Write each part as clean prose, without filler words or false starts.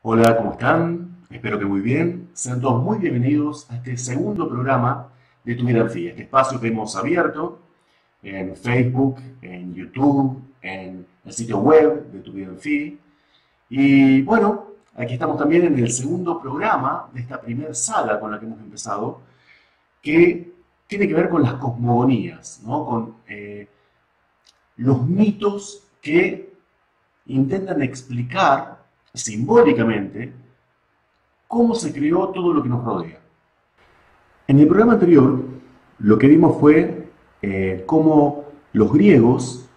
Hola, ¿cómo están? Espero que muy bien. Sean todos muy bienvenidos a este segundo programa de Tu Vida en Fi, este espacio que hemos abierto en Facebook, en YouTube, en el sitio web de Tu Vida en Fi. Y bueno, aquí estamos también en el segundo programa de esta primera saga con la que hemos empezado, que tiene que ver con las cosmogonías, ¿no? Con los mitos que intentan explicar simbólicamente cómo se creó todo lo que nos rodea. En el programa anterior, lo que vimos fue cómo los griegos,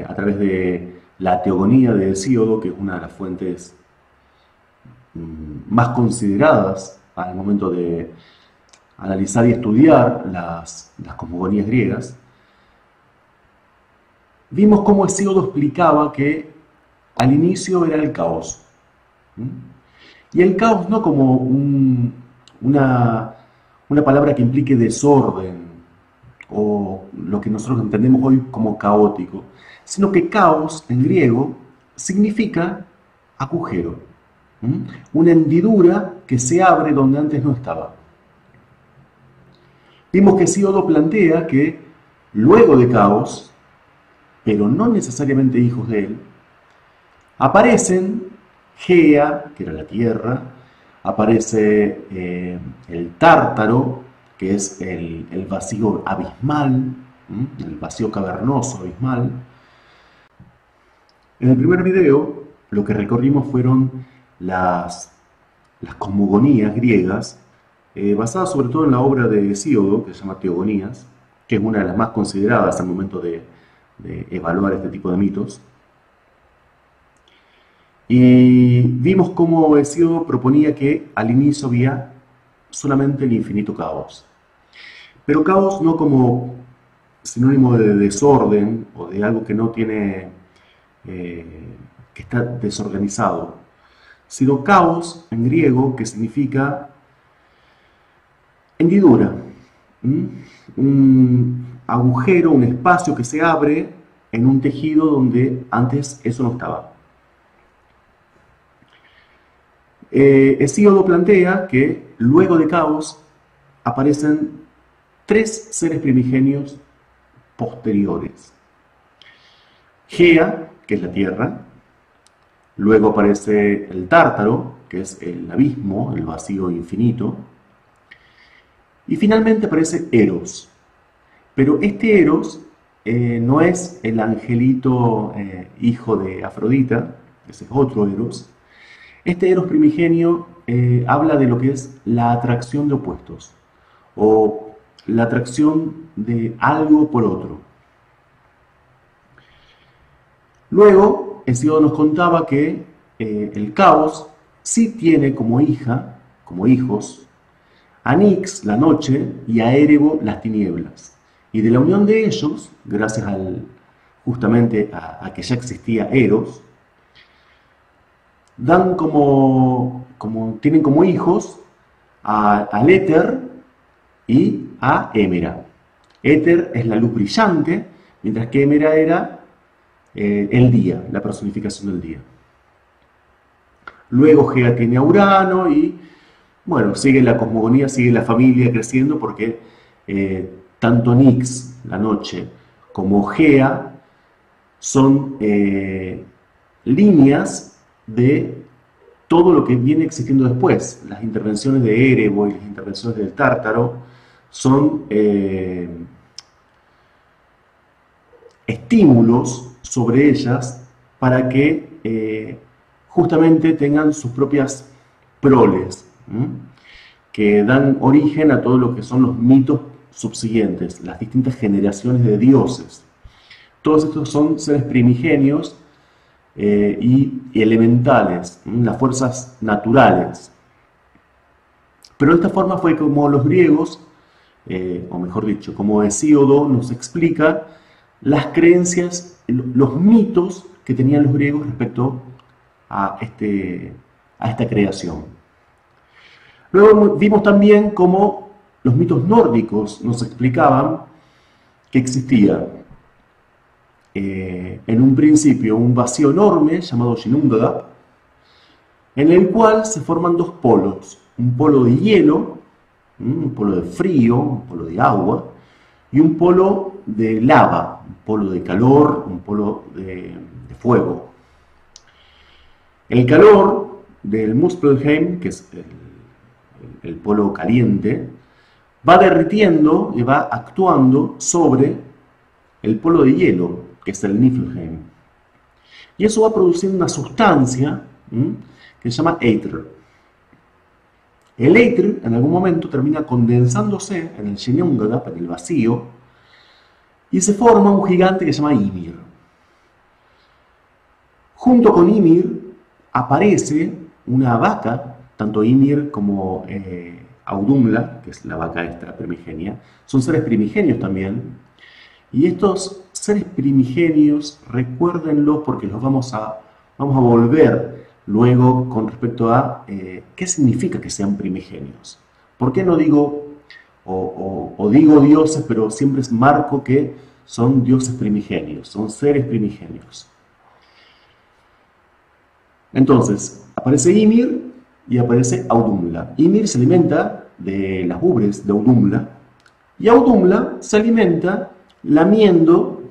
a través de la teogonía de Hesíodo, que es una de las fuentes más consideradas al momento de analizar y estudiar las cosmogonías griegas, vimos cómo Hesíodo explicaba que al inicio era el caos. Y el caos no como una palabra que implique desorden o lo que nosotros entendemos hoy como caótico, sino que caos en griego significa agujero, una hendidura que se abre donde antes no estaba. Vimos que Hesíodo plantea que luego de caos, pero no necesariamente hijos de él, aparecen Gea, que era la tierra, aparece el Tártaro, que es el vacío abismal, el vacío cavernoso abismal. En el primer video lo que recorrimos fueron las cosmogonías griegas, basadas sobre todo en la obra de Hesíodo, que se llama Teogonías, que es una de las más consideradas al momento de evaluar este tipo de mitos. Y vimos cómo Hesíodo proponía que al inicio había solamente el infinito caos. Pero caos no como sinónimo de desorden o de algo que no tiene, que está desorganizado, sino caos en griego que significa hendidura, un agujero, un espacio que se abre en un tejido donde antes eso no estaba. Hesíodo plantea que luego de caos aparecen tres seres primigenios posteriores. Gea, que es la tierra, luego aparece el Tártaro, que es el abismo, el vacío infinito, y finalmente aparece Eros. Pero este Eros no es el angelito hijo de Afrodita, ese es otro Eros. Este Eros primigenio habla de lo que es la atracción de opuestos o la atracción de algo por otro. Luego, Hesíodo nos contaba que el caos sí tiene como hija, como hijos, a Nix, la noche, y a Erebo, las tinieblas. Y de la unión de ellos, gracias justamente a que ya existía Eros, dan tienen como hijos al éter y a Hémera. Éter es la luz brillante, mientras que Hémera era el día, la personificación del día. Luego Gea tiene a Urano y, bueno, sigue la cosmogonía, sigue la familia creciendo porque tanto Nix, la noche, como Gea son líneas de todo lo que viene existiendo después. Las intervenciones de Erebo y las intervenciones del Tártaro son estímulos sobre ellas para que justamente tengan sus propias proles, que dan origen a todo lo que son los mitos subsiguientes, las distintas generaciones de dioses. Todos estos son seres primigenios y elementales, las fuerzas naturales. Pero de esta forma fue como los griegos, o mejor dicho, como Hesíodo nos explica las creencias, los mitos que tenían los griegos respecto a esta creación. Luego vimos también cómo los mitos nórdicos nos explicaban que existía en un principio un vacío enorme llamado Ginnungagap, en el cual se forman dos polos, un polo de hielo, un polo de frío, un polo de agua, y un polo de lava, un polo de calor, un polo de fuego. El calor del Muspelheim, que es el polo caliente, va derritiendo y va actuando sobre el polo de hielo, que es el Niflheim. Y eso va produciendo una sustancia que se llama éter. El éter en algún momento termina condensándose en el Ginnungagap, en el vacío, y se forma un gigante que se llama Ymir. Junto con Ymir aparece una vaca, tanto Ymir como Audhumla, que es la vaca esta primigenia, son seres primigenios también. Y estos seres primigenios, recuérdenlos porque los vamos a volver luego con respecto a qué significa que sean primigenios. ¿Por qué no digo, o digo dioses, pero siempre marco que son dioses primigenios, son seres primigenios? Entonces, aparece Ymir y aparece Audhumla. Ymir se alimenta de las ubres de Audhumla y Audhumla se alimenta lamiendo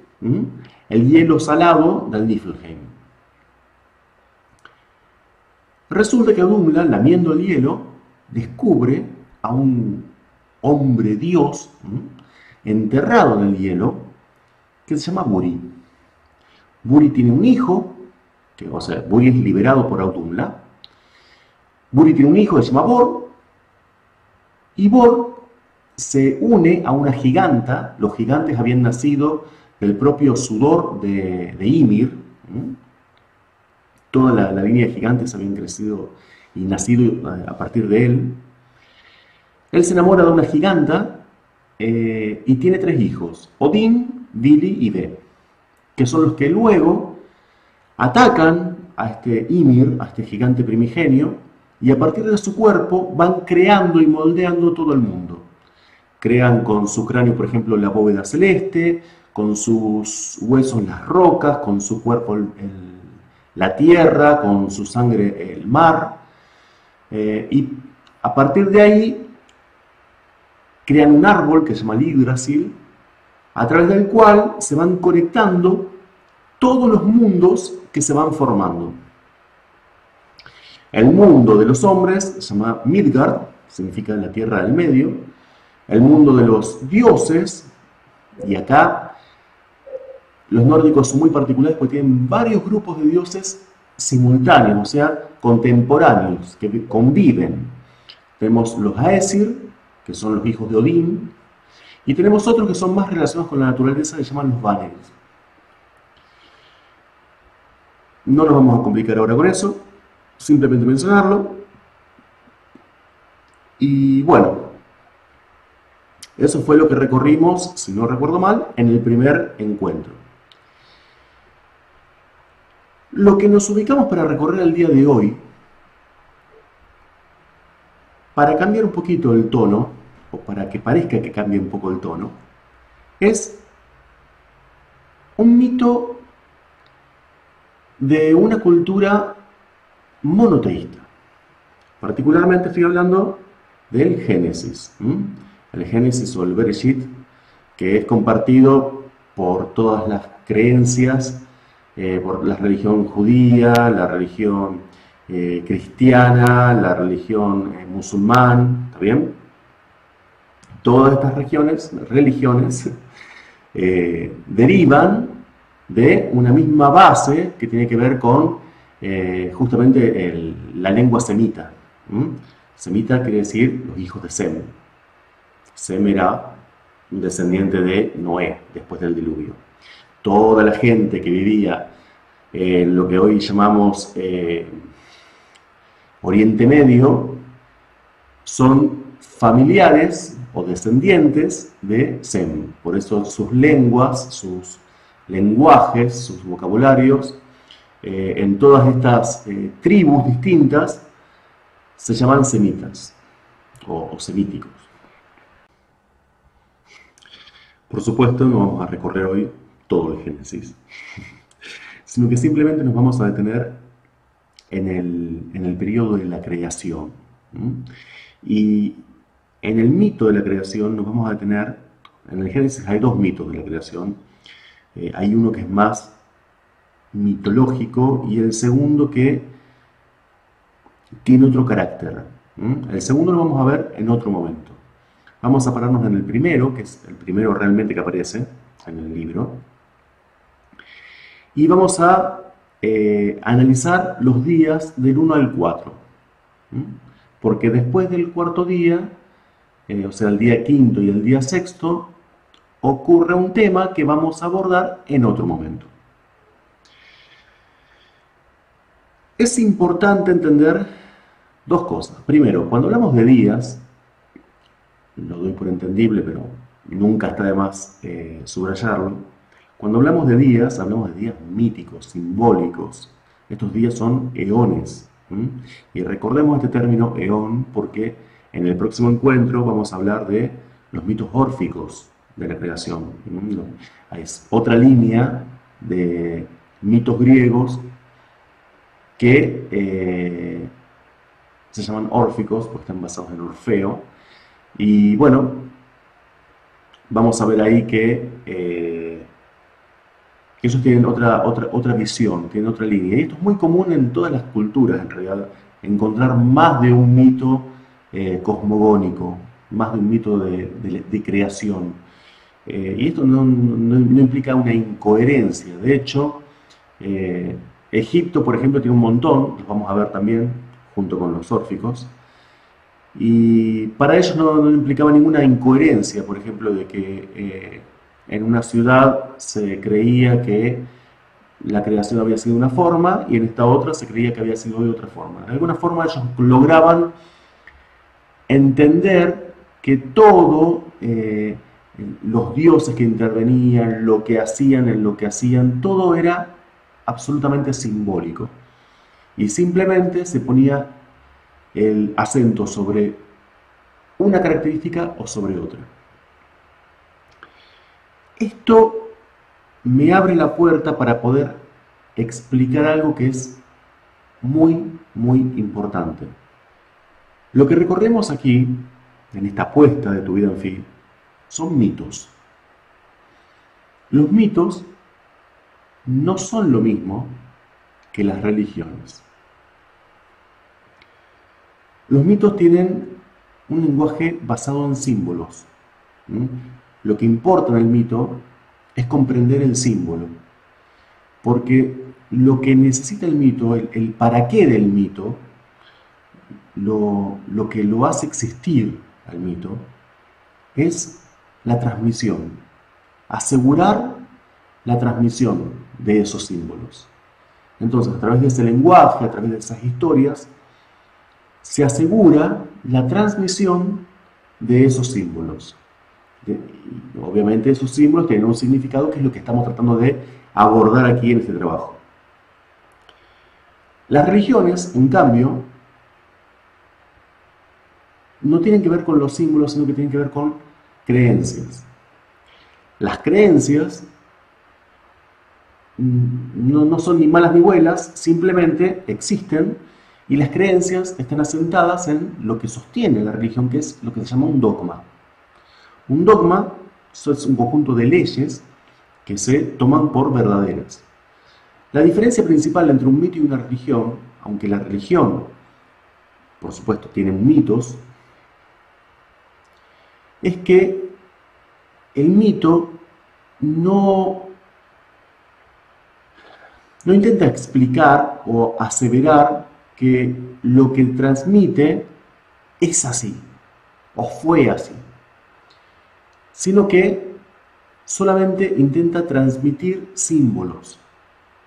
el hielo salado del Niflheim. Resulta que Audhumla, lamiendo el hielo, descubre a un hombre dios enterrado en el hielo que se llama Buri. Buri tiene un hijo, o sea, Buri es liberado por Audhumla. Buri tiene un hijo que se llama Bor, y Bor se une a una giganta. Los gigantes habían nacido del propio sudor de Ymir. Toda la línea de gigantes habían crecido y nacido a partir de él. Él se enamora de una giganta y tiene 3 hijos, Odin, Vili y Ve, que son los que luego atacan a este Ymir, a este gigante primigenio, y a partir de su cuerpo van creando y moldeando todo el mundo. Crean con su cráneo, por ejemplo, la bóveda celeste, con sus huesos las rocas, con su cuerpo la tierra, con su sangre el mar, y a partir de ahí crean un árbol que se llama Yggdrasil, a través del cual se van conectando todos los mundos que se van formando. El mundo de los hombres se llama Midgard, significa la tierra del medio. El mundo de los dioses, y acá los nórdicos son muy particulares porque tienen varios grupos de dioses simultáneos, o sea, contemporáneos, que conviven. Tenemos los Aesir, que son los hijos de Odín, y tenemos otros que son más relacionados con la naturaleza, que se llaman los Vanir. No nos vamos a complicar ahora con eso, simplemente mencionarlo. Y bueno, eso fue lo que recorrimos, si no recuerdo mal, en el primer encuentro. Lo que nos ubicamos para recorrer el día de hoy, para cambiar un poquito el tono, o para que parezca que cambie un poco el tono, es un mito de una cultura monoteísta. Particularmente estoy hablando del Génesis. El Génesis o el Bereshit, que es compartido por todas las creencias, por la religión judía, la religión cristiana, la religión musulmán, ¿está bien? Todas estas religiones derivan de una misma base que tiene que ver con justamente la lengua semita. Semita quiere decir los hijos de Sem. Sem era un descendiente de Noé después del diluvio. Toda la gente que vivía en lo que hoy llamamos Oriente Medio son familiares o descendientes de Sem. Por eso sus lenguas, sus lenguajes, sus vocabularios, en todas estas tribus distintas se llaman semitas o semíticos. Por supuesto, no vamos a recorrer hoy todo el Génesis, sino que simplemente nos vamos a detener en el periodo de la creación. Y en el mito de la creación nos vamos a detener, en el Génesis hay dos mitos de la creación. Hay uno que es más mitológico y el segundo que tiene otro carácter. El segundo lo vamos a ver en otro momento. Vamos a pararnos en el primero, que es el primero realmente que aparece en el libro. Y vamos a analizar los días del 1 al 4. Porque después del cuarto día, o sea, el día quinto y el día sexto, ocurre un tema que vamos a abordar en otro momento. Es importante entender dos cosas. Primero, cuando hablamos de días, lo doy por entendible, pero nunca está de más subrayarlo. Cuando hablamos de días míticos, simbólicos. Estos días son eones. Y recordemos este término eón porque en el próximo encuentro vamos a hablar de los mitos órficos de la creación. Es otra línea de mitos griegos que se llaman órficos, porque están basados en Orfeo. Y bueno, vamos a ver ahí que ellos tienen otra visión, tienen otra línea. Y esto es muy común en todas las culturas, en realidad, encontrar más de un mito cosmogónico, más de un mito de creación. Y esto no implica una incoherencia. De hecho, Egipto, por ejemplo, tiene un montón, los vamos a ver también, junto con los órficos. Y para ellos no implicaba ninguna incoherencia, por ejemplo, de que en una ciudad se creía que la creación había sido de una forma y en esta otra se creía que había sido de otra forma. De alguna forma ellos lograban entender que todo, los dioses que intervenían, lo que hacían, en lo que hacían, todo era absolutamente simbólico. Y simplemente se ponía el acento sobre una característica o sobre otra. Esto me abre la puerta para poder explicar algo que es muy, muy importante. Lo que recorremos aquí, en esta apuesta de Tu Vida en Fi, son mitos. Los mitos no son lo mismo que las religiones. Los mitos tienen un lenguaje basado en símbolos. Lo que importa en el mito es comprender el símbolo, porque lo que necesita el mito, el para qué del mito, lo que lo hace existir al mito, es la transmisión, asegurar la transmisión de esos símbolos. Entonces, a través de ese lenguaje, a través de esas historias, se asegura la transmisión de esos símbolos. Obviamente esos símbolos tienen un significado que es lo que estamos tratando de abordar aquí en este trabajo. Las religiones, en cambio, no tienen que ver con los símbolos, sino que tienen que ver con creencias. Las creencias no son ni malas ni buenas, simplemente existen. Y las creencias están asentadas en lo que sostiene la religión, que es lo que se llama un dogma. Un dogma es un conjunto de leyes que se toman por verdaderas. La diferencia principal entre un mito y una religión, aunque la religión, por supuesto, tiene mitos, es que el mito no intenta explicar o aseverar que lo que transmite es así, o fue así, sino que solamente intenta transmitir símbolos.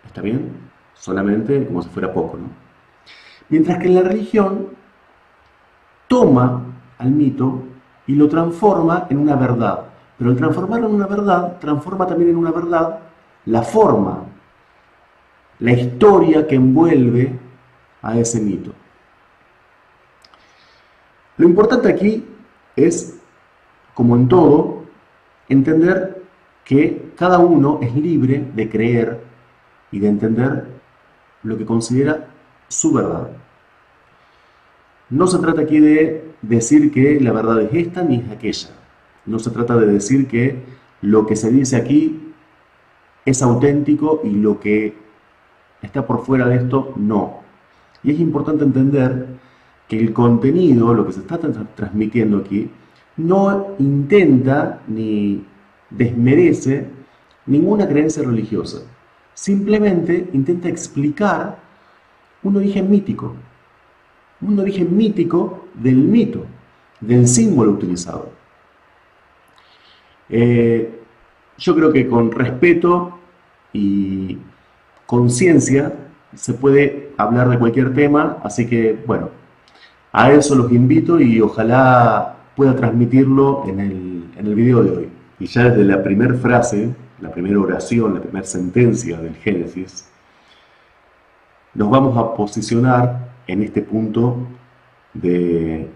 ¿Está bien? Solamente como si fuera poco, ¿no? Mientras que la religión toma al mito y lo transforma en una verdad. Pero al transformarlo en una verdad, transforma también en una verdad la forma, la historia que envuelve a ese mito. Lo importante aquí es, como en todo, entender que cada uno es libre de creer y de entender lo que considera su verdad. No se trata aquí de decir que la verdad es esta ni es aquella. No se trata de decir que lo que se dice aquí es auténtico y lo que está por fuera de esto no. Y es importante entender que el contenido, lo que se está transmitiendo aquí, no intenta ni desmerece ninguna creencia religiosa. Simplemente intenta explicar un origen mítico del mito, del símbolo utilizado. Yo creo que con respeto y conciencia se puede hablar de cualquier tema, así que bueno, a eso los invito y ojalá pueda transmitirlo en el video de hoy. Y ya desde la primera frase, la primera oración, la primera sentencia del Génesis, nos vamos a posicionar en este punto en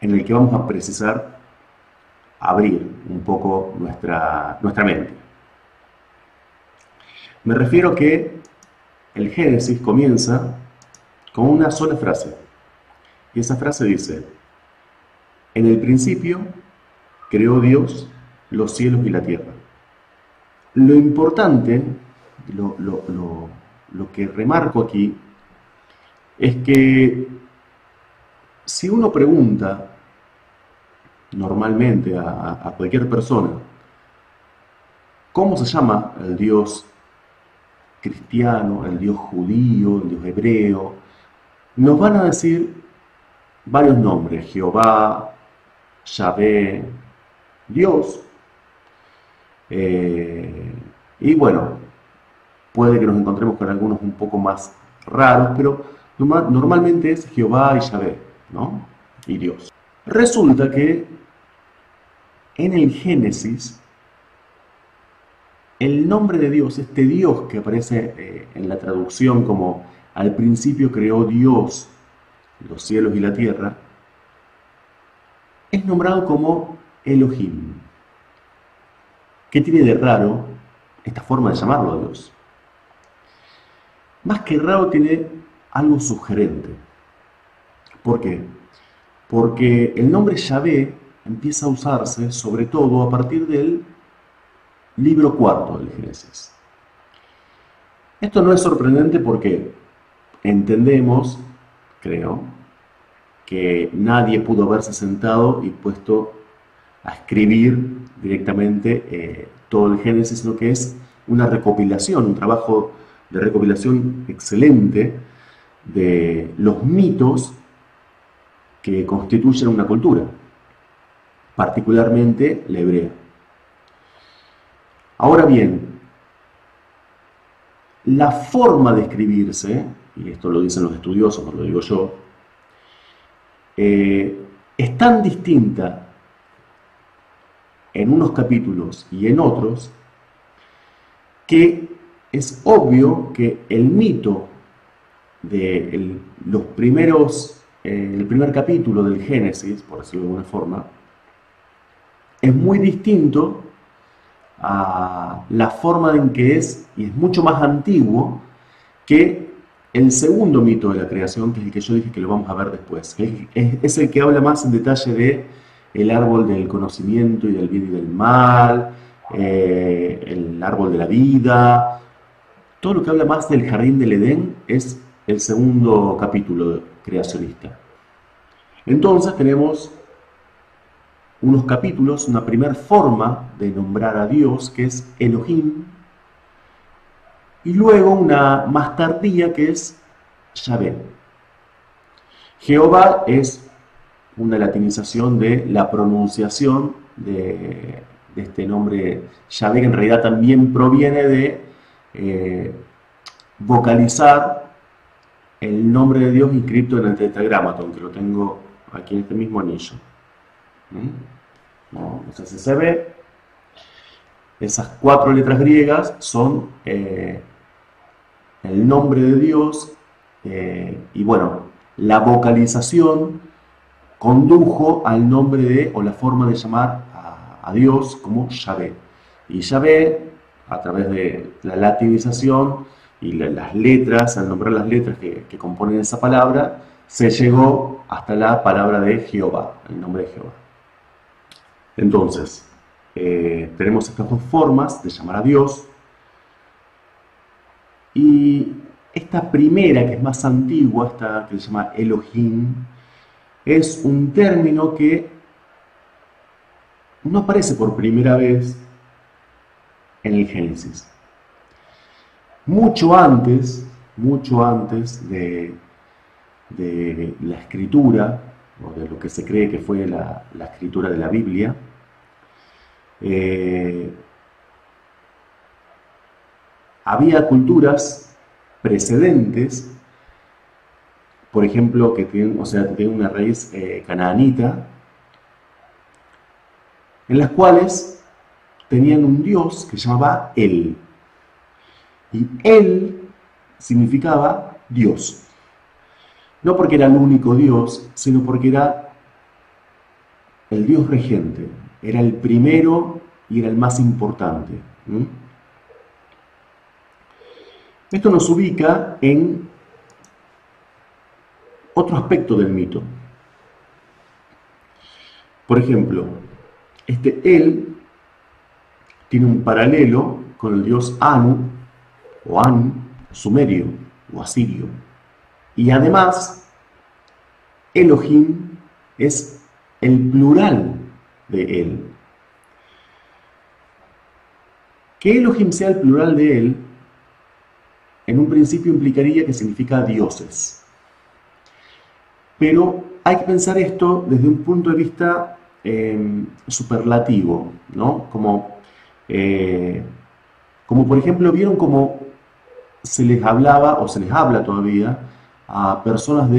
el que vamos a precisar abrir un poco nuestra mente. Me refiero que el Génesis comienza con una sola frase. Y esa frase dice: en el principio creó Dios los cielos y la tierra. Lo importante, lo que remarco aquí, es que si uno pregunta normalmente a cualquier persona cómo se llama el Dios cristiano, el Dios judío, el Dios hebreo, nos van a decir varios nombres: Jehová, Yahvé, Dios. Y bueno, puede que nos encontremos con algunos un poco más raros, pero normalmente es Jehová y Yahvé, ¿no? Y Dios. Resulta que en el Génesis, el nombre de Dios, este Dios que aparece en la traducción como al principio creó Dios los cielos y la tierra, es nombrado como Elohim. ¿Qué tiene de raro esta forma de llamarlo a Dios? Más que raro, tiene algo sugerente. ¿Por qué? Porque el nombre Yahvé empieza a usarse sobre todo a partir del libro cuarto del Génesis. Esto no es sorprendente porque entendemos, creo, que nadie pudo haberse sentado y puesto a escribir directamente todo el Génesis, sino que es una recopilación, un trabajo de recopilación excelente de los mitos que constituyen una cultura, particularmente la hebrea. Ahora bien, la forma de escribirse, y esto lo dicen los estudiosos, no lo digo yo, es tan distinta en unos capítulos y en otros que es obvio que el mito de el primer capítulo del Génesis, por decirlo de alguna forma, es muy distinto a la forma en que es, y es mucho más antiguo que el segundo mito de la creación, que es el que yo dije que lo vamos a ver después. Es el que habla más en detalle de el árbol del conocimiento y del bien y del mal, el árbol de la vida. Todo lo que habla más del jardín del Edén es el segundo capítulo creacionista. Entonces tenemos unos capítulos, una primera forma de nombrar a Dios, que es Elohim, y luego una más tardía, que es Yahvé. Jehová es una latinización de la pronunciación de este nombre Yahvé, que en realidad también proviene de vocalizar el nombre de Dios inscrito en el tetragramatón, que lo tengo aquí en este mismo anillo. No sé si se ve. Esas 4 letras griegas son el nombre de Dios, y bueno, la vocalización condujo al nombre o la forma de llamar a Dios como Yahvé. Y Yahvé, a través de la latinización y las letras, al nombrar las letras que componen esa palabra, se llegó hasta la palabra de Jehová, el nombre de Jehová. Entonces, tenemos estas dos formas de llamar a Dios. Y esta primera, que es más antigua, esta que se llama Elohim, es un término que no aparece por primera vez en el Génesis. Mucho antes de la escritura, o de lo que se cree que fue la escritura de la Biblia, había culturas precedentes, por ejemplo, que tienen una raíz canaanita, en las cuales tenían un dios que se llamaba El. Y El significaba Dios. No porque era el único Dios, sino porque era el Dios regente. Era el primero y era el más importante. Esto nos ubica en otro aspecto del mito. Por ejemplo, este El tiene un paralelo con el dios Anu, o Anu, sumerio o asirio. Y además, Elohim es el plural de él. Que Elohim sea el plural de él, en un principio implicaría que significa dioses. Pero hay que pensar esto desde un punto de vista superlativo, ¿no? Como por ejemplo, vieron cómo se les hablaba, o se les habla todavía, a personas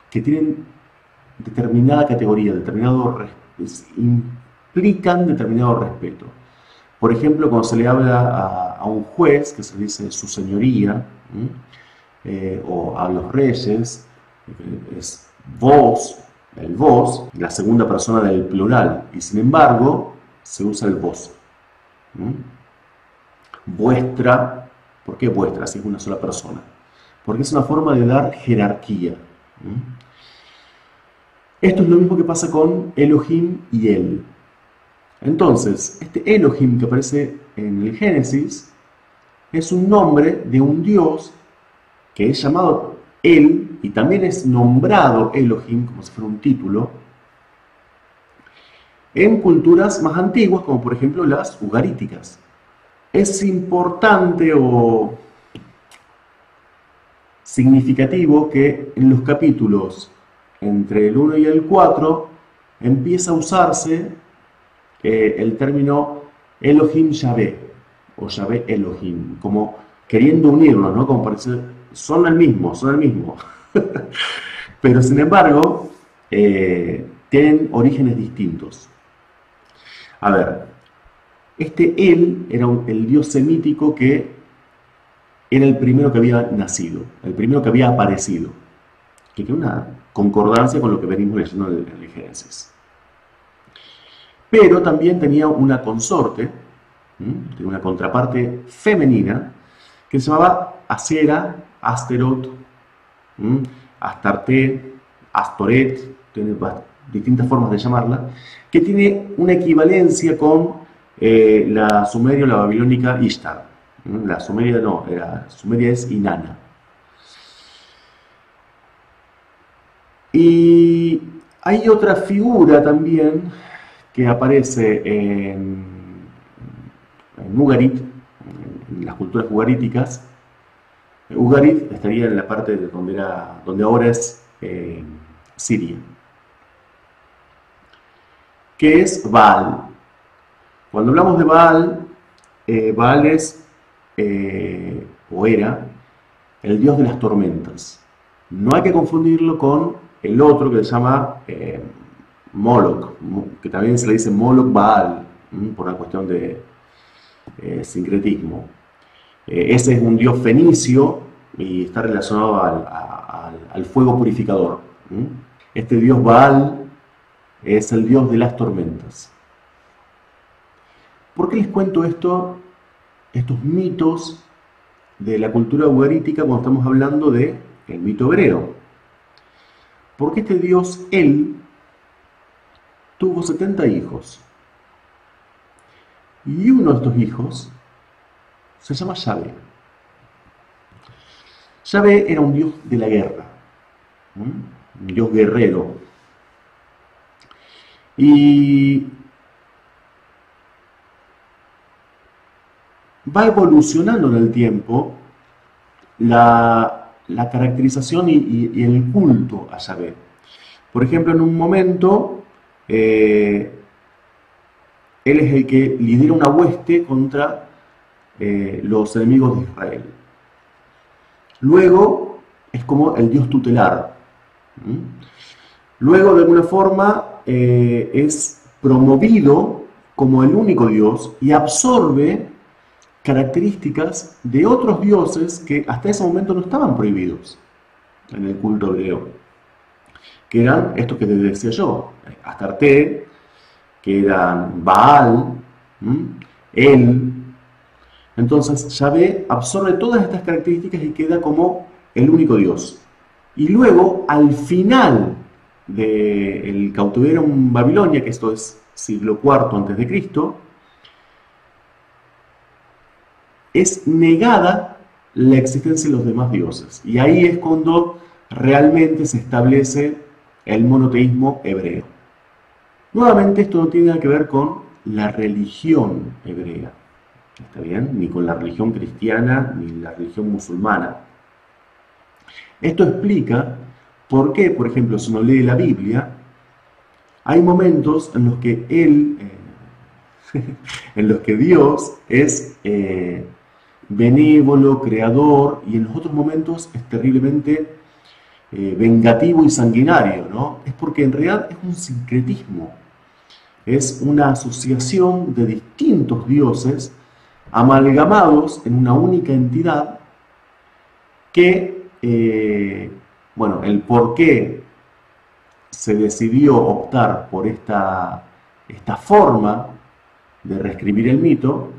que tienen determinada categoría, implican determinado respeto. Por ejemplo, cuando se le habla a un juez, que se le dice su señoría, o a los reyes, es vos, el vos, la segunda persona del plural, y sin embargo se usa el vos. Vuestra, ¿por qué vuestra si es una sola persona? Porque es una forma de dar jerarquía. Esto es lo mismo que pasa con Elohim y El. Entonces, este Elohim que aparece en el Génesis es un nombre de un dios que es llamado El y también es nombrado Elohim como si fuera un título en culturas más antiguas, como por ejemplo las ugaríticas. Es importante o significativo que en los capítulos entre el 1 y el 4 empieza a usarse el término Elohim Yahvé o Yahvé Elohim, como queriendo unirnos, ¿no? Como parece, son el mismo. Pero sin embargo, tienen orígenes distintos. A ver, este El era el dios semítico que era el primero que había nacido, el primero que había aparecido, que tiene una concordancia con lo que venimos leyendo en el Génesis. Pero también tenía una consorte, tenía una contraparte femenina, que se llamaba Asera, Asterot, Astarte, Astoret, tiene distintas formas de llamarla, que tiene una equivalencia con la sumeria o la babilónica Ishtar. La sumeria no, sumeria es Inanna. Y hay otra figura también que aparece en Ugarit, en las culturas ugaríticas. Ugarit estaría en la parte de donde ahora es Siria, que es Baal. Cuando hablamos de Baal, Baal es o era el dios de las tormentas. No hay que confundirlo con el otro que se llama Moloch, que también se le dice Moloch Baal, por una cuestión de sincretismo. Ese es un dios fenicio y está relacionado al fuego purificador. Este dios Baal es el dios de las tormentas. ¿Por qué les cuento estos mitos de la cultura ugarítica cuando estamos hablando del mito hebreo. Porque este Dios, él, tuvo 70 hijos. Y uno de estos hijos se llama Yahvé. Yahvé era un dios de la guerra, un dios guerrero. Y va evolucionando en el tiempo la caracterización y el culto a Yahvé. Por ejemplo, en un momento, él es el que lidera una hueste contra los enemigos de Israel. Luego, es como el dios tutelar. Luego, de alguna forma, es promovido como el único dios y absorbe características de otros dioses que hasta ese momento no estaban prohibidos en el culto hebreo, que eran estos que te decía yo, Astarte, que eran Baal, El. Entonces Yahvé absorbe todas estas características y queda como el único dios. Y luego, al final del cautiverio en Babilonia, que esto es siglo IV antes de Cristo, es negada la existencia de los demás dioses. Y ahí es cuando realmente se establece el monoteísmo hebreo. Nuevamente, esto no tiene nada que ver con la religión hebrea, ¿está bien? Ni con la religión cristiana, ni la religión musulmana. Esto explica por qué, por ejemplo, si uno lee la Biblia, hay momentos en los que en los que Dios es benévolo, creador, y en los otros momentos es terriblemente vengativo y sanguinario, ¿no? Es porque en realidad es un sincretismo, es una asociación de distintos dioses amalgamados en una única entidad que, bueno, el por qué se decidió optar por esta forma de reescribir el mito,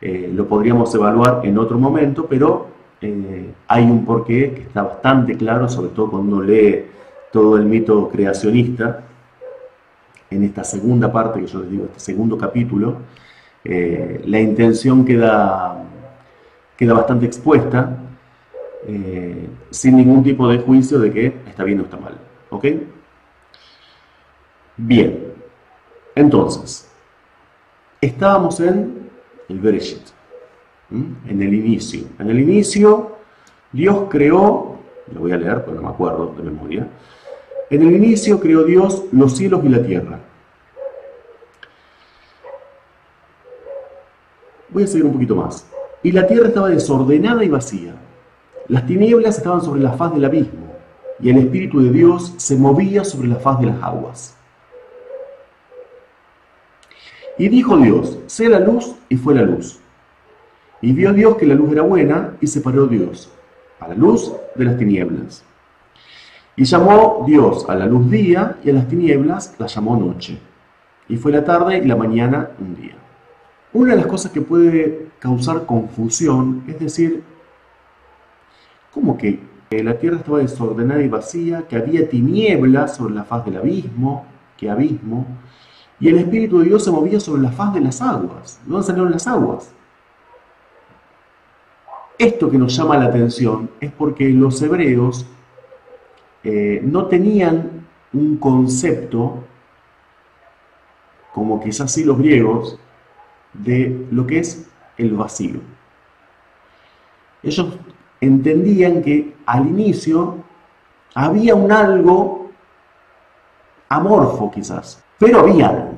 lo podríamos evaluar en otro momento, pero hay un porqué que está bastante claro, sobre todo cuando uno lee todo el mito creacionista, en esta segunda parte que yo les digo, este segundo capítulo. La intención queda bastante expuesta, sin ningún tipo de juicio de que está bien o está mal. ¿Ok? Bien, entonces, estábamos en el Bereshit, en el inicio. En el inicio, Dios creó, lo voy a leer porque no me acuerdo de memoria. En el inicio creó Dios los cielos y la tierra. Voy a seguir un poquito más. Y la tierra estaba desordenada y vacía. Las tinieblas estaban sobre la faz del abismo, y el Espíritu de Dios se movía sobre la faz de las aguas. Y dijo Dios, sea la luz, y fue la luz. Y vio Dios que la luz era buena, y separó Dios a la luz de las tinieblas. Y llamó Dios a la luz día, y a las tinieblas las llamó noche. Y fue la tarde y la mañana un día. Una de las cosas que puede causar confusión es decir, ¿cómo que la tierra estaba desordenada y vacía, que había tinieblas sobre la faz del abismo, qué abismo, y el Espíritu de Dios se movía sobre la faz de las aguas? ¿De dónde salieron las aguas? Esto que nos llama la atención es porque los hebreos no tenían un concepto, como quizás sí los griegos, de lo que es el vacío. Ellos entendían que al inicio había un algo amorfo quizás, pero había algo.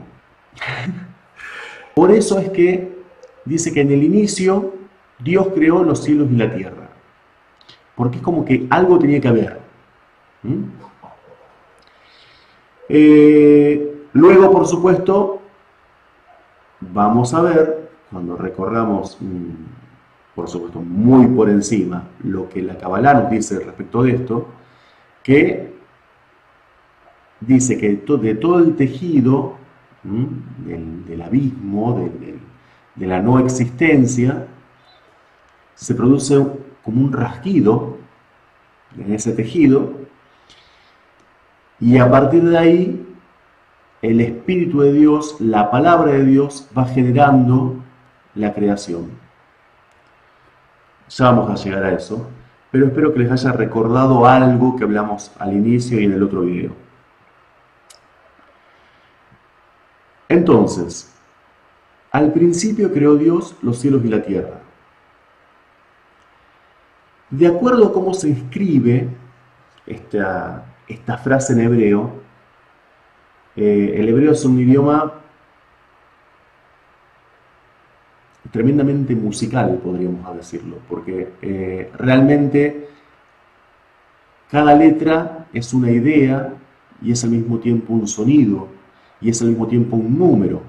Por eso es que dice que en el inicio Dios creó los cielos y la tierra, porque es como que algo tenía que haber. Luego, por supuesto, vamos a ver, cuando recorramos, por supuesto, muy por encima, lo que la Kabbalah nos dice respecto de esto, que dice que de todo el tejido del abismo, de la no existencia, se produce como un rasguido en ese tejido, y a partir de ahí el Espíritu de Dios, la palabra de Dios, va generando la creación. Ya vamos a llegar a eso, pero espero que les haya recordado algo que hablamos al inicio y en el otro video. Entonces, al principio creó Dios los cielos y la tierra. De acuerdo a cómo se escribe esta frase en hebreo, el hebreo es un idioma tremendamente musical, podríamos decirlo, porque realmente cada letra es una idea y es al mismo tiempo un sonido y es al mismo tiempo un número.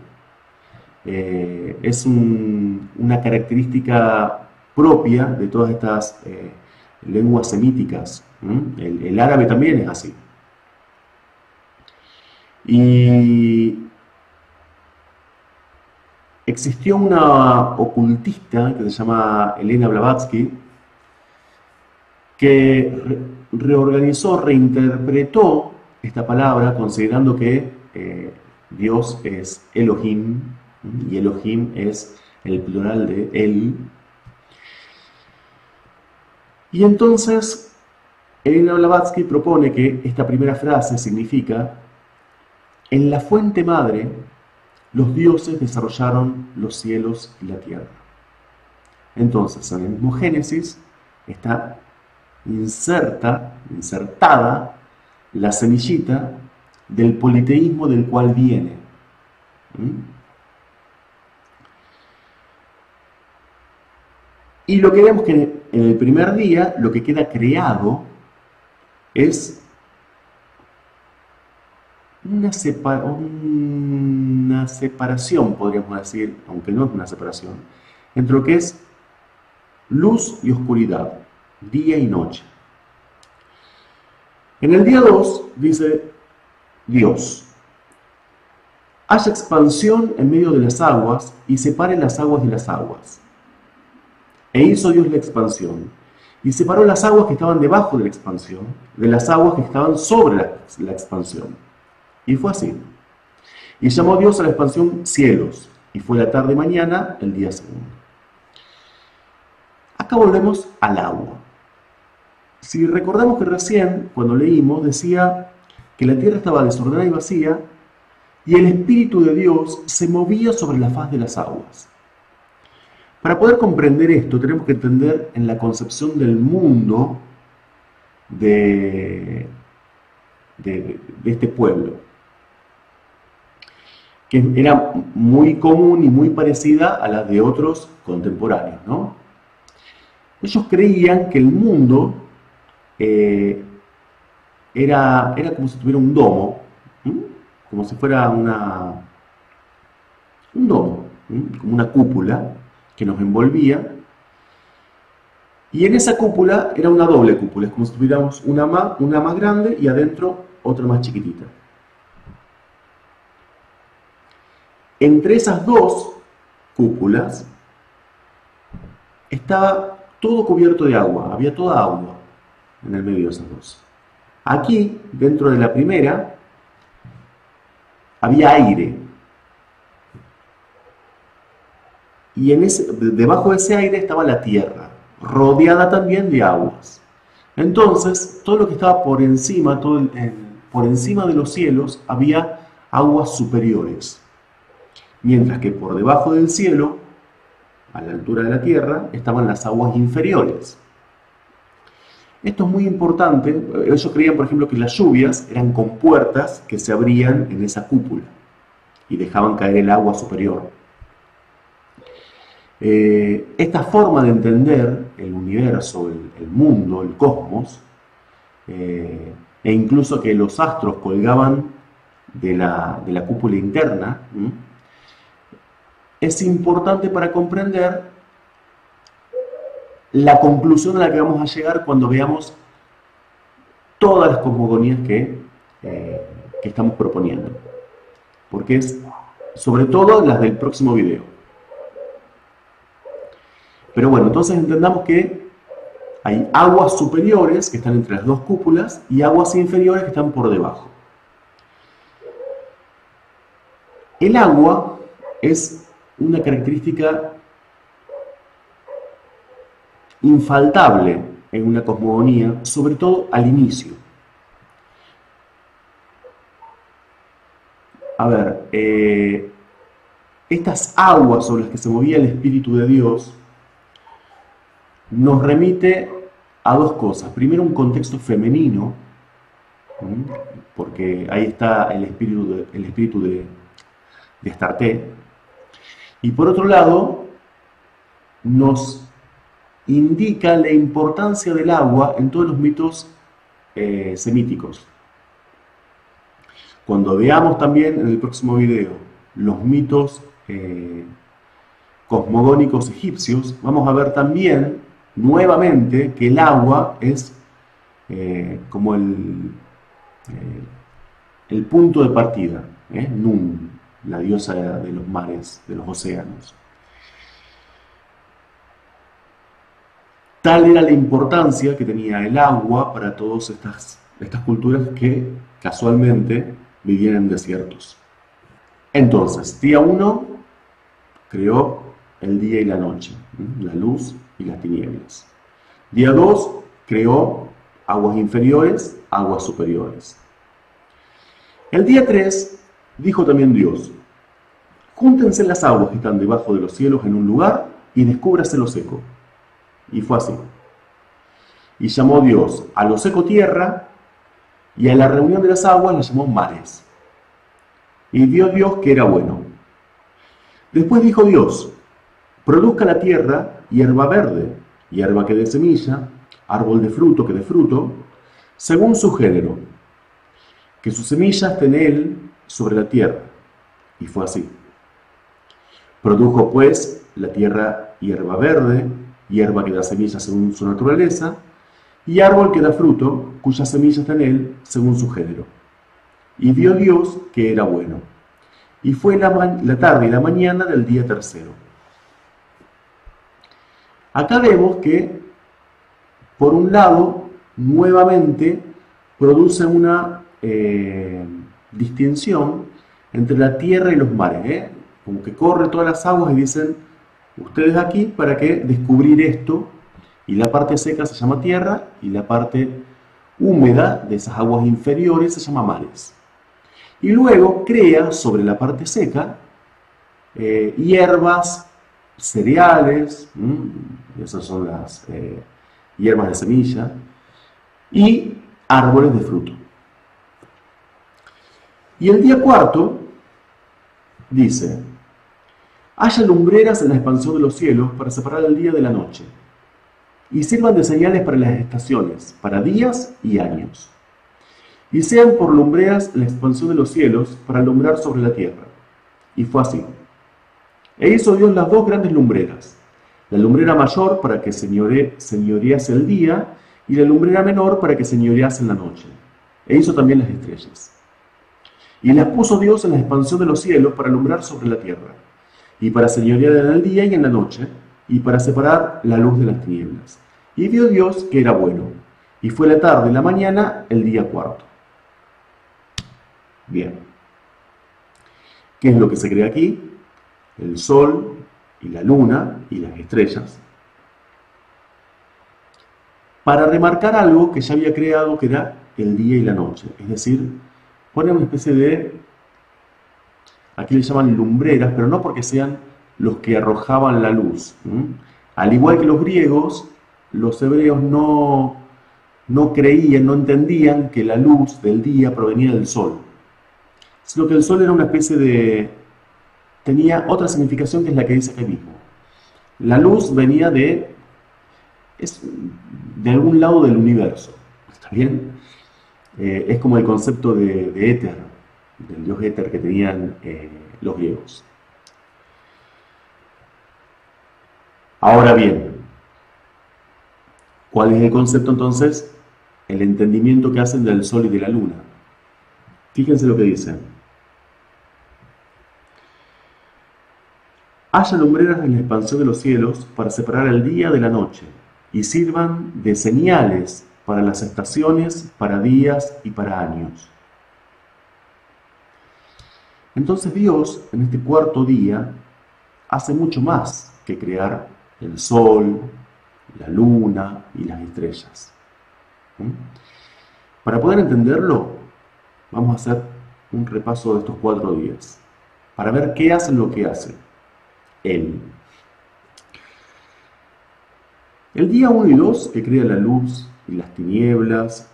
Es una característica propia de todas estas lenguas semíticas. El árabe también es así. Y existió una ocultista que se llama Elena Blavatsky que reorganizó, reinterpretó esta palabra considerando que Dios es Elohim y Elohim es el plural de él. Y entonces Elena Blavatsky propone que esta primera frase significa: en la fuente madre, los dioses desarrollaron los cielos y la tierra. Entonces, en el mismo Génesis está insertada la semillita del politeísmo del cual viene. Y lo que vemos que en el primer día, lo que queda creado es una separación, podríamos decir, aunque no es una separación, entre lo que es luz y oscuridad, día y noche. En el día 2 dice Dios: haya expansión en medio de las aguas y separe las aguas de las aguas. E hizo Dios la expansión y separó las aguas que estaban debajo de la expansión de las aguas que estaban sobre la expansión. Y fue así. Y llamó Dios a la expansión cielos, y fue la tarde y mañana el día segundo. Acá volvemos al agua. Si recordamos que recién, cuando leímos, decía que la tierra estaba desordenada y vacía, y el Espíritu de Dios se movía sobre la faz de las aguas. Para poder comprender esto, tenemos que entender en la concepción del mundo de este pueblo, que era muy común y muy parecida a la de otros contemporáneos, ¿no? Ellos creían que el mundo era como si tuviera un domo, como si fuera un domo, como una cúpula que nos envolvía, y en esa cúpula era una doble cúpula, es como si tuviéramos una más grande y adentro otra más chiquitita. Entre esas dos cúpulas estaba todo cubierto de agua, había toda agua en el medio de esas dos. Aquí, dentro de la primera, había aire. Y debajo de ese aire estaba la tierra, rodeada también de aguas. Entonces, todo lo que estaba por encima, por encima de los cielos, había aguas superiores. Mientras que por debajo del cielo, a la altura de la tierra, estaban las aguas inferiores. Esto es muy importante. Ellos creían, por ejemplo, que las lluvias eran compuertas que se abrían en esa cúpula y dejaban caer el agua superior. Esta forma de entender el universo, el mundo, el cosmos, e incluso que los astros colgaban de la cúpula interna, es importante para comprender la conclusión a la que vamos a llegar cuando veamos todas las cosmogonías que estamos proponiendo, porque es sobre todo las del próximo video. Pero bueno, entonces entendamos que Hay aguas superiores que están entre las dos cúpulas y aguas inferiores que están por debajo. El agua es una característica infaltable en una cosmogonía, sobre todo al inicio. A ver, estas aguas sobre las que se movía el Espíritu de Dios nos remite a dos cosas. Primero, un contexto femenino, porque ahí está el espíritu de Astarte. Y por otro lado, nos indica la importancia del agua en todos los mitos semíticos. Cuando veamos también en el próximo video los mitos cosmogónicos egipcios, vamos a ver también nuevamente que el agua es como el punto de partida, Nun, la diosa de los mares, de los océanos. Tal era la importancia que tenía el agua para todas estas culturas que casualmente vivían en desiertos. Entonces, día 1 creó el día y la noche, la luz y las tinieblas. Día 2 creó aguas inferiores, aguas superiores. El día 3 dijo también Dios: júntense las aguas que están debajo de los cielos en un lugar y descúbrase lo seco. Y fue así. Y llamó Dios a lo seco tierra, y a la reunión de las aguas la llamó mares. Y vio Dios que era bueno. Después dijo Dios: produzca la tierra hierba verde, hierba que dé semilla, árbol de fruto que dé fruto, según su género, que sus semillas esté en él sobre la tierra. Y fue así. Produjo pues la tierra hierba verde, hierba que da semillas según su naturaleza, y árbol que da fruto, cuya semilla está en él según su género. Y vio Dios que era bueno. Y fue la tarde y la mañana del día tercero. Acá vemos que, por un lado, nuevamente produce una distinción entre la tierra y los mares, como que corre todas las aguas y dicen: ustedes aquí para que descubrir esto, y la parte seca se llama tierra y la parte húmeda de esas aguas inferiores se llama mares. Y luego crea sobre la parte seca hierbas, cereales, esas son las hierbas de semilla, y árboles de fruto. Y el día cuarto dice: haya lumbreras en la expansión de los cielos para separar el día de la noche, y sirvan de señales para las estaciones, para días y años. Y sean por lumbreras la expansión de los cielos para alumbrar sobre la tierra. Y fue así. E hizo Dios las dos grandes lumbreras, la lumbrera mayor para que señorease el día, y la lumbrera menor para que señorease en la noche. E hizo también las estrellas. Y las puso Dios en la expansión de los cielos para alumbrar sobre la tierra, y para señorear en el día y en la noche, y para separar la luz de las tinieblas. Y vio Dios que era bueno, y fue la tarde y la mañana el día cuarto. Bien. ¿Qué es lo que se crea aquí? El sol y la luna y las estrellas, para remarcar algo que ya había creado, que era el día y la noche. Es decir, pone una especie de, aquí le llaman lumbreras, pero no porque sean los que arrojaban la luz. Al igual que los griegos, los hebreos no creían, no entendían que la luz del día provenía del sol, sino que el sol era una especie de, tenía otra significación, que es la que dice aquí mismo. La luz venía de algún lado del universo, ¿está bien? Es como el concepto de éter, del dios éter que tenían los griegos. Ahora bien, ¿cuál es el concepto entonces? El entendimiento que hacen del sol y de la luna. Fíjense lo que dicen. Haya lumbreras en la expansión de los cielos para separar el día de la noche, y sirvan de señales para las estaciones, para días y para años. Entonces Dios, en este cuarto día, hace mucho más que crear el sol, la luna y las estrellas. Para poder entenderlo, vamos a hacer un repaso de estos 4 días, para ver qué hace lo que hace Él. El día 1 y 2, que crea la luz y las tinieblas,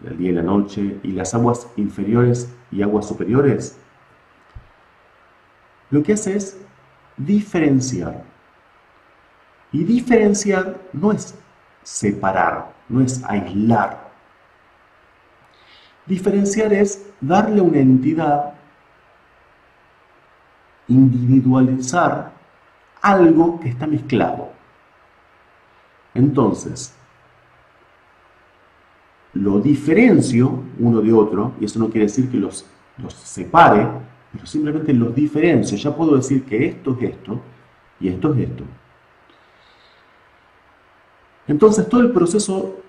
el día y la noche, y las aguas inferiores y aguas superiores, lo que hace es diferenciar. Y diferenciar no es separar, no es aislar. Diferenciar es darle una entidad, individualizar algo que está mezclado. Entonces, lo diferencio uno de otro, y eso no quiere decir que los separe, pero simplemente los diferencio. Ya puedo decir que esto es esto y esto es esto. Entonces, todo el proceso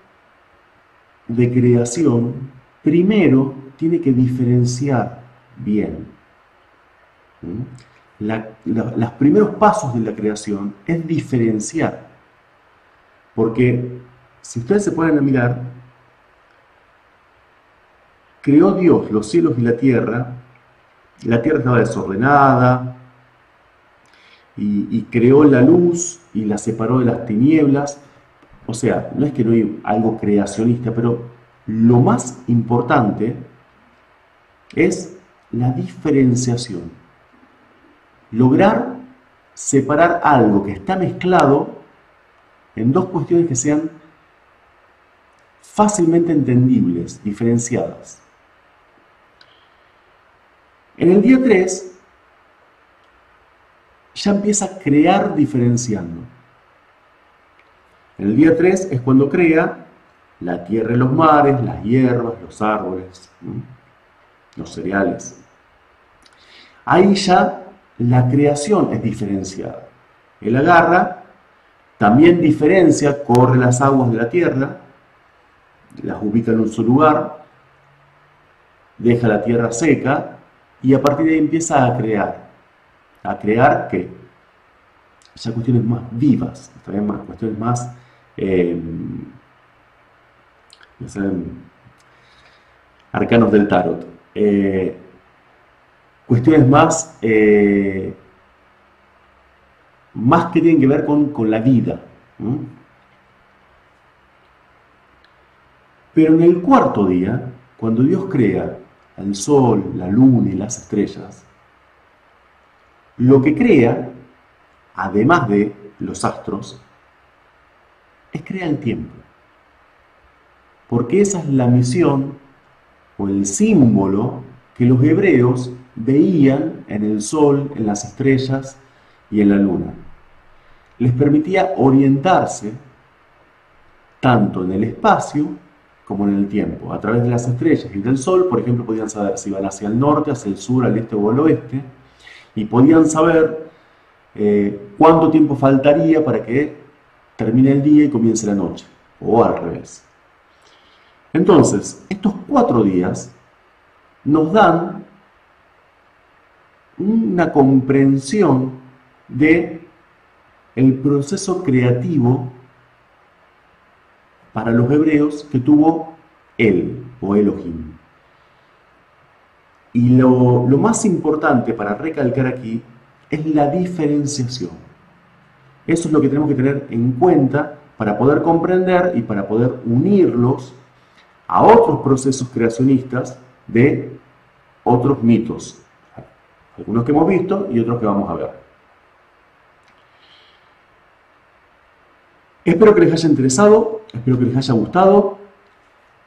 de creación primero tiene que diferenciar bien. Los primeros pasos de la creación es diferenciar. Porque si ustedes se ponen a mirar, creó Dios los cielos y la tierra estaba desordenada, y creó la luz y la separó de las tinieblas. O sea, no es que no hay algo creacionista, pero lo más importante es la diferenciación. Lograr separar algo que está mezclado en dos cuestiones que sean fácilmente entendibles, diferenciadas. En el día 3 ya empieza a crear diferenciando. En el día 3 es cuando crea la tierra y los mares, las hierbas, los árboles, los cereales. Ahí ya la creación es diferenciada. Él agarra, también diferencia, corre las aguas de la tierra, las ubica en un solo lugar, deja la tierra seca y a partir de ahí empieza a crear. ¿A crear qué? Ya cuestiones más vivas, también más cuestiones más arcanos del tarot. Cuestiones más que tienen que ver con la vida. Pero en el cuarto día, cuando Dios crea al sol, la luna y las estrellas, lo que crea, además de los astros, es crear el tiempo. Porque esa es la misión o el símbolo que los hebreos veían en el sol, en las estrellas y en la luna. Les permitía orientarse tanto en el espacio como en el tiempo. A través de las estrellas y del sol, por ejemplo, podían saber si iban hacia el norte, hacia el sur, al este o al oeste, y podían saber cuánto tiempo faltaría para que termine el día y comience la noche, o al revés. Entonces, estos 4 días nos dan una comprensión de el proceso creativo para los hebreos que tuvo él o Elohim. Y lo más importante para recalcar aquí es la diferenciación. Eso es lo que tenemos que tener en cuenta para poder comprender y para poder unirlos a otros procesos creacionistas de otros mitos. Algunos que hemos visto y otros que vamos a ver. Espero que les haya interesado, espero que les haya gustado.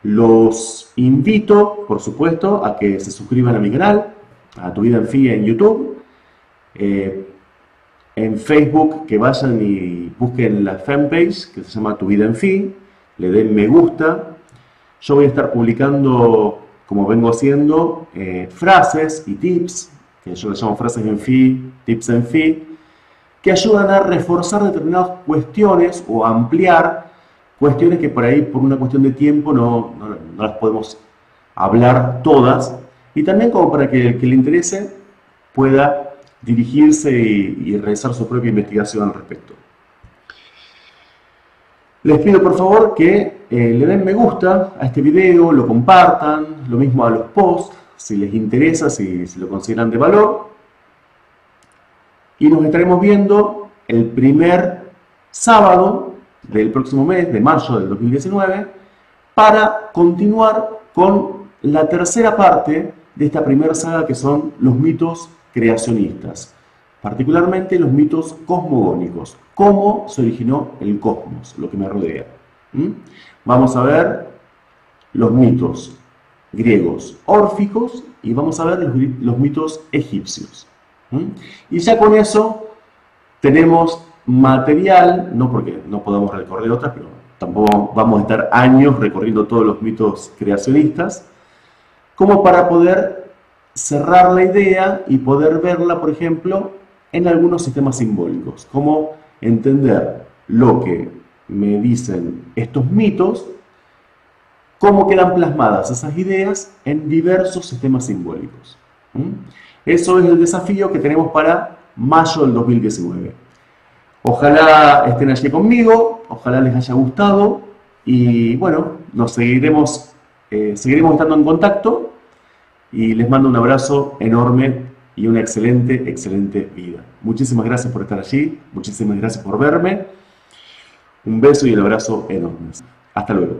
Los invito, por supuesto, a que se suscriban a mi canal, a Tu Vida en Fi en YouTube. En Facebook, que vayan y busquen la fanpage que se llama Tu Vida en Fi, le den me gusta. Yo voy a estar publicando, como vengo haciendo, frases y tips, que yo les llamo frases en Fi, tips en Fi, que ayudan a reforzar determinadas cuestiones o a ampliar cuestiones que por ahí, por una cuestión de tiempo, no las podemos hablar todas, y también como para que el que le interese pueda dirigirse y realizar su propia investigación al respecto. Les pido por favor que le den me gusta a este video, lo compartan, lo mismo a los posts, si les interesa, si lo consideran de valor. Y nos estaremos viendo el primer sábado del próximo mes, de mayo del 2019, para continuar con la tercera parte de esta primera saga, que son los mitos creacionistas, particularmente los mitos cosmogónicos, cómo se originó el cosmos, lo que me rodea. Vamos a ver los mitos griegos órficos y vamos a ver los mitos egipcios. Y ya con eso tenemos material, no porque no podamos recorrer otras, pero tampoco vamos a estar años recorriendo todos los mitos creacionistas, como para poder cerrar la idea y poder verla, por ejemplo, en algunos sistemas simbólicos, como entender lo que me dicen estos mitos, cómo quedan plasmadas esas ideas en diversos sistemas simbólicos. Eso es el desafío que tenemos para mayo del 2019. Ojalá estén allí conmigo, ojalá les haya gustado y bueno, nos seguiremos estando en contacto y les mando un abrazo enorme y una excelente, excelente vida. Muchísimas gracias por estar allí, muchísimas gracias por verme. Un beso y un abrazo enorme. Hasta luego.